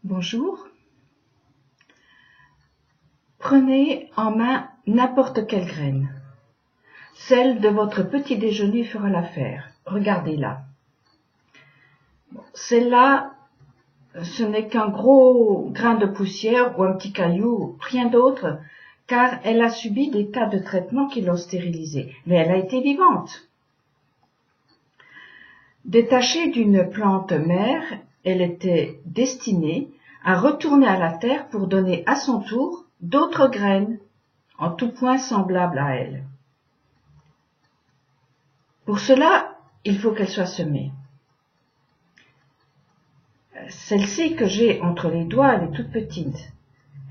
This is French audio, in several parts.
Bonjour. Prenez en main n'importe quelle graine. Celle de votre petit déjeuner fera l'affaire. Regardez-la. Celle-là, ce n'est qu'un gros grain de poussière ou un petit caillou, rien d'autre, car elle a subi des tas de traitements qui l'ont stérilisée. Mais elle a été vivante. Détachée d'une plante mère, elle était destinée à retourner à la terre pour donner à son tour d'autres graines, en tout point semblables à elle. Pour cela, il faut qu'elle soit semée. Celle-ci que j'ai entre les doigts, elle est toute petite.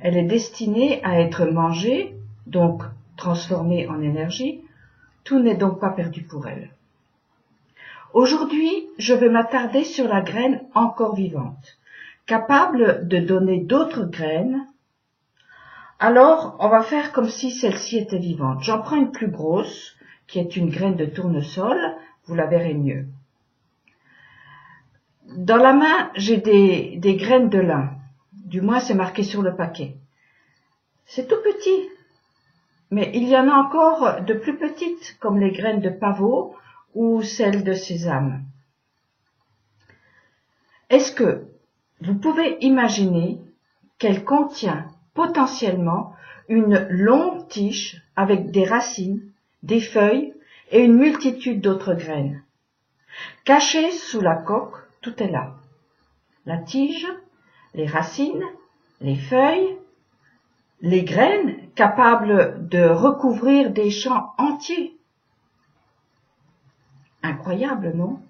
Elle est destinée à être mangée, donc transformée en énergie. Tout n'est donc pas perdu pour elle. Aujourd'hui, je vais m'attarder sur la graine encore vivante, capable de donner d'autres graines. Alors, on va faire comme si celle-ci était vivante. J'en prends une plus grosse, qui est une graine de tournesol, vous la verrez mieux. Dans la main, j'ai des graines de lin. Du moins, c'est marqué sur le paquet. C'est tout petit, mais il y en a encore de plus petites, comme les graines de pavot ou celles de sésame. Est-ce que vous pouvez imaginer qu'elle contient potentiellement une longue tige avec des racines, des feuilles et une multitude d'autres graines? Cachées sous la coque, tout est là. La tige, les racines, les feuilles, les graines capables de recouvrir des champs entiers. Incroyable, non?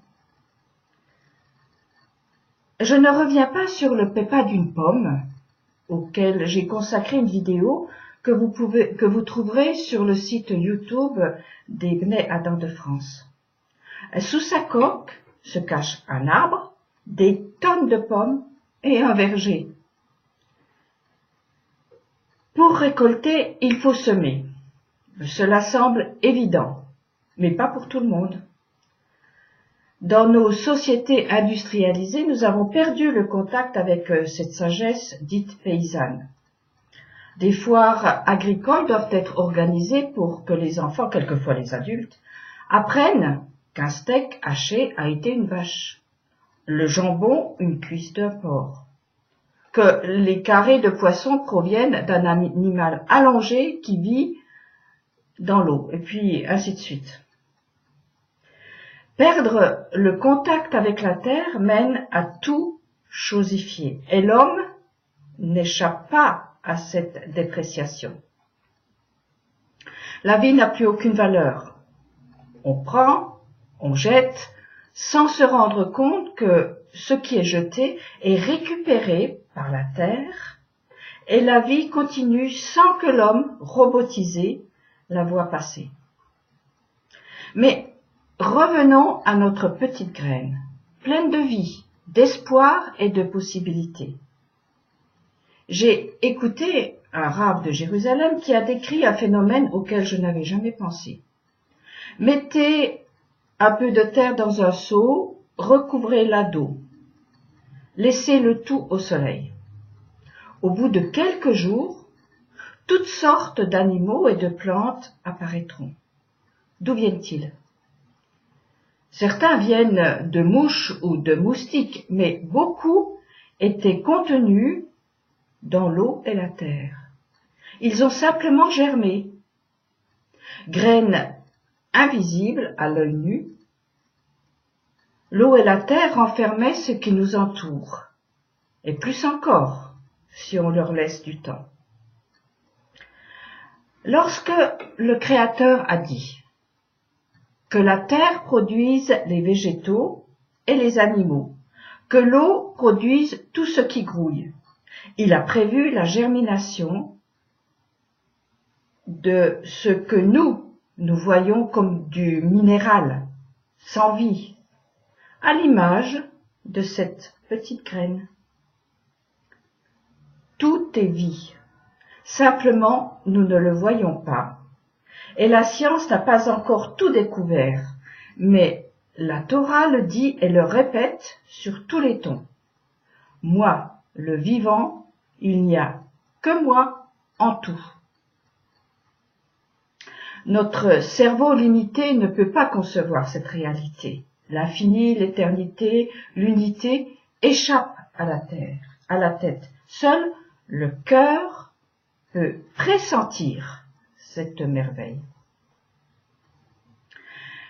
Je ne reviens pas sur le pépa d'une pomme, auquel j'ai consacré une vidéo que vous trouverez sur le site YouTube des Bnei Adam de France. Sous sa coque se cache un arbre, des tonnes de pommes et un verger. Pour récolter, il faut semer. Cela semble évident, mais pas pour tout le monde. Dans nos sociétés industrialisées, nous avons perdu le contact avec cette sagesse dite paysanne. Des foires agricoles doivent être organisées pour que les enfants, quelquefois les adultes, apprennent qu'un steak haché a été une vache, le jambon une cuisse d'un porc, que les carrés de poisson proviennent d'un animal allongé qui vit dans l'eau, et puis ainsi de suite. Perdre le contact avec la terre mène à tout chosifier, et l'homme n'échappe pas à cette dépréciation. La vie n'a plus aucune valeur. On prend, on jette, sans se rendre compte que ce qui est jeté est récupéré par la terre, et la vie continue sans que l'homme, robotisé, la voie passer. Mais revenons à notre petite graine, pleine de vie, d'espoir et de possibilités. J'ai écouté un rabbin de Jérusalem qui a décrit un phénomène auquel je n'avais jamais pensé. Mettez un peu de terre dans un seau, recouvrez-la d'eau. Laissez le tout au soleil. Au bout de quelques jours, toutes sortes d'animaux et de plantes apparaîtront. D'où viennent-ils? Certains viennent de mouches ou de moustiques, mais beaucoup étaient contenus dans l'eau et la terre. Ils ont simplement germé. Graines invisibles à l'œil nu, l'eau et la terre renfermaient ce qui nous entoure, et plus encore, si on leur laisse du temps. Lorsque le Créateur a dit que la terre produise les végétaux et les animaux, que l'eau produise tout ce qui grouille, il a prévu la germination de ce que nous voyons comme du minéral, sans vie, à l'image de cette petite graine. Tout est vie. Simplement, nous ne le voyons pas. Et la science n'a pas encore tout découvert, mais la Torah le dit et le répète sur tous les tons. Moi, le vivant, il n'y a que moi en tout. Notre cerveau limité ne peut pas concevoir cette réalité. L'infini, l'éternité, l'unité échappent à la terre, à la tête. Seul le cœur peut pressentir cette merveille.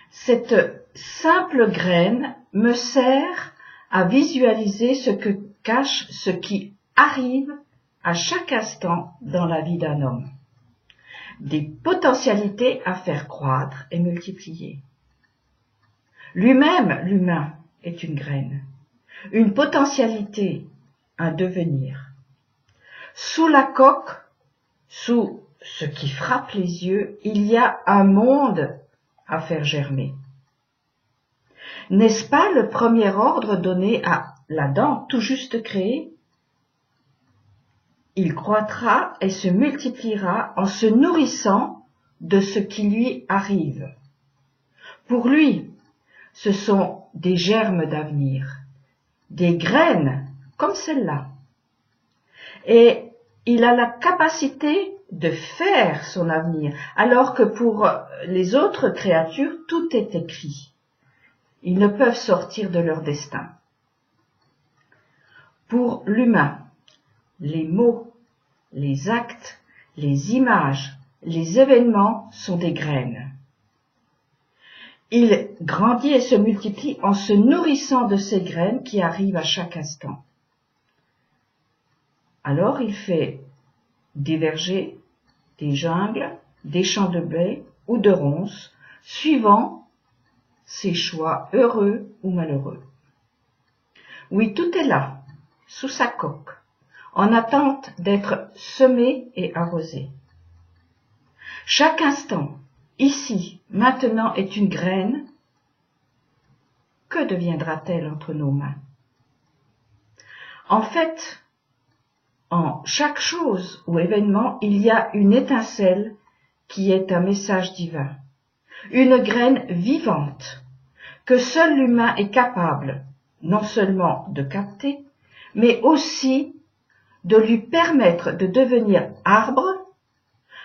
Cette simple graine me sert à visualiser ce que cache ce qui arrive à chaque instant dans la vie d'un homme. Des potentialités à faire croître et multiplier. Lui-même, l'humain, est une graine, une potentialité, un devenir. Sous la coque, sous ce qui frappe les yeux, il y a un monde à faire germer. N'est-ce pas le premier ordre donné à l'Adam tout juste créé? Il croîtra et se multipliera en se nourrissant de ce qui lui arrive. Pour lui, ce sont des germes d'avenir, des graines comme celle-là. Et il a la capacité de faire son avenir, alors que pour les autres créatures, tout est écrit. Ils ne peuvent sortir de leur destin. Pour l'humain, les mots, les actes, les images, les événements sont des graines. Il grandit et se multiplie en se nourrissant de ces graines qui arrivent à chaque instant. Alors il fait des vergers, des jungles, des champs de blé ou de ronces, suivant ses choix heureux ou malheureux. Oui, tout est là, sous sa coque, en attente d'être semé et arrosé. Chaque instant, ici, maintenant, est une graine. Que deviendra-t-elle entre nos mains? En fait, en chaque chose ou événement, il y a une étincelle qui est un message divin, une graine vivante que seul l'humain est capable non seulement de capter, mais aussi de lui permettre de devenir arbre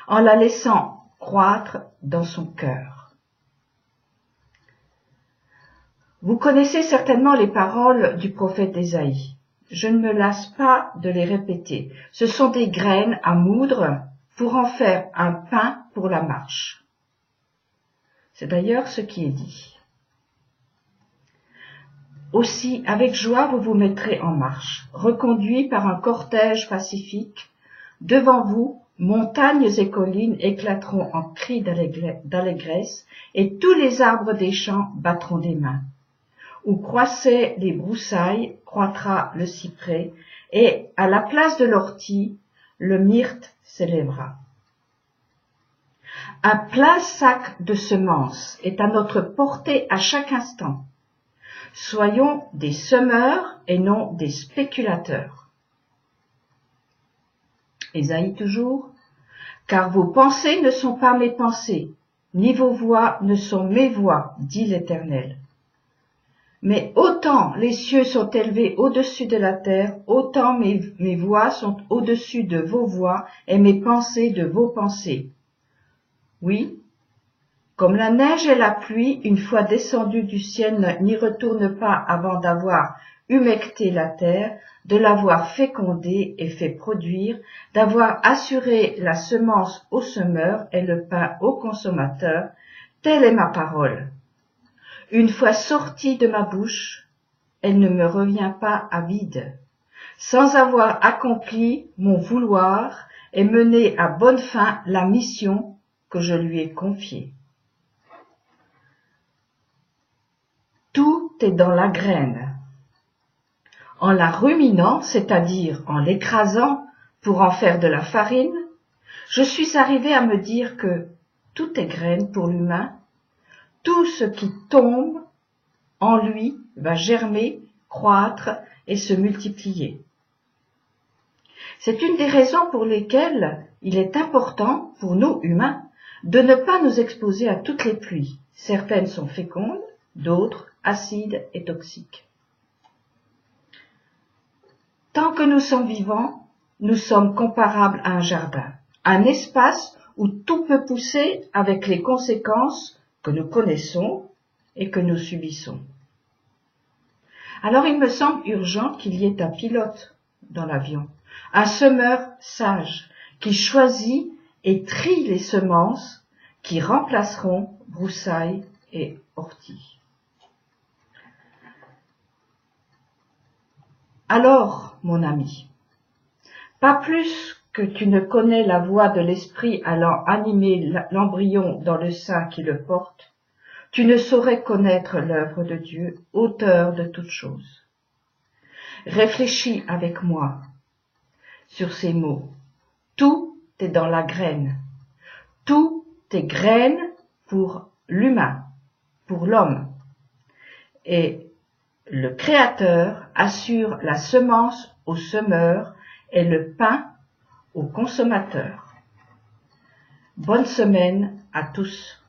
en la laissant croître dans son cœur. Vous connaissez certainement les paroles du prophète Ésaïe. Je ne me lasse pas de les répéter. Ce sont des graines à moudre pour en faire un pain pour la marche. C'est d'ailleurs ce qui est dit. Aussi, avec joie, vous vous mettrez en marche, reconduits par un cortège pacifique. Devant vous, montagnes et collines éclateront en cris d'allégresse, et tous les arbres des champs battront des mains. Où croissaient les broussailles, croîtra le cyprès, et à la place de l'ortie, le myrte s'élèvera. Un plein sac de semences est à notre portée à chaque instant. Soyons des semeurs et non des spéculateurs. Ésaïe toujours, car vos pensées ne sont pas mes pensées, ni vos voix ne sont mes voix, dit l'Éternel. Mais autant les cieux sont élevés au-dessus de la terre, autant mes voix sont au-dessus de vos voix et mes pensées de vos pensées. Oui, comme la neige et la pluie, une fois descendues du ciel, n'y retournent pas avant d'avoir humecté la terre, de l'avoir fécondée et fait produire, d'avoir assuré la semence au semeur et le pain au consommateur, telle est ma parole. Une fois sortie de ma bouche, elle ne me revient pas à vide, sans avoir accompli mon vouloir et mené à bonne fin la mission que je lui ai confiée. Tout est dans la graine. En la ruminant, c'est-à-dire en l'écrasant pour en faire de la farine, je suis arrivé à me dire que tout est graine pour l'humain. Tout ce qui tombe en lui va germer, croître et se multiplier. C'est une des raisons pour lesquelles il est important, pour nous humains, de ne pas nous exposer à toutes les pluies. Certaines sont fécondes, d'autres acides et toxiques. Tant que nous sommes vivants, nous sommes comparables à un jardin, un espace où tout peut pousser avec les conséquences que nous connaissons et que nous subissons. Alors il me semble urgent qu'il y ait un pilote dans l'avion, un semeur sage qui choisit et trie les semences qui remplaceront broussailles et orties. Alors, mon ami, pas plus que tu ne connais la voix de l'esprit allant animer l'embryon dans le sein qui le porte, tu ne saurais connaître l'œuvre de Dieu, auteur de toutes choses. Réfléchis avec moi sur ces mots. Tout est dans la graine. Tout est graine pour l'humain, pour l'homme. Et le Créateur assure la semence au semeur et le pain au consommateur. Bonne semaine à tous.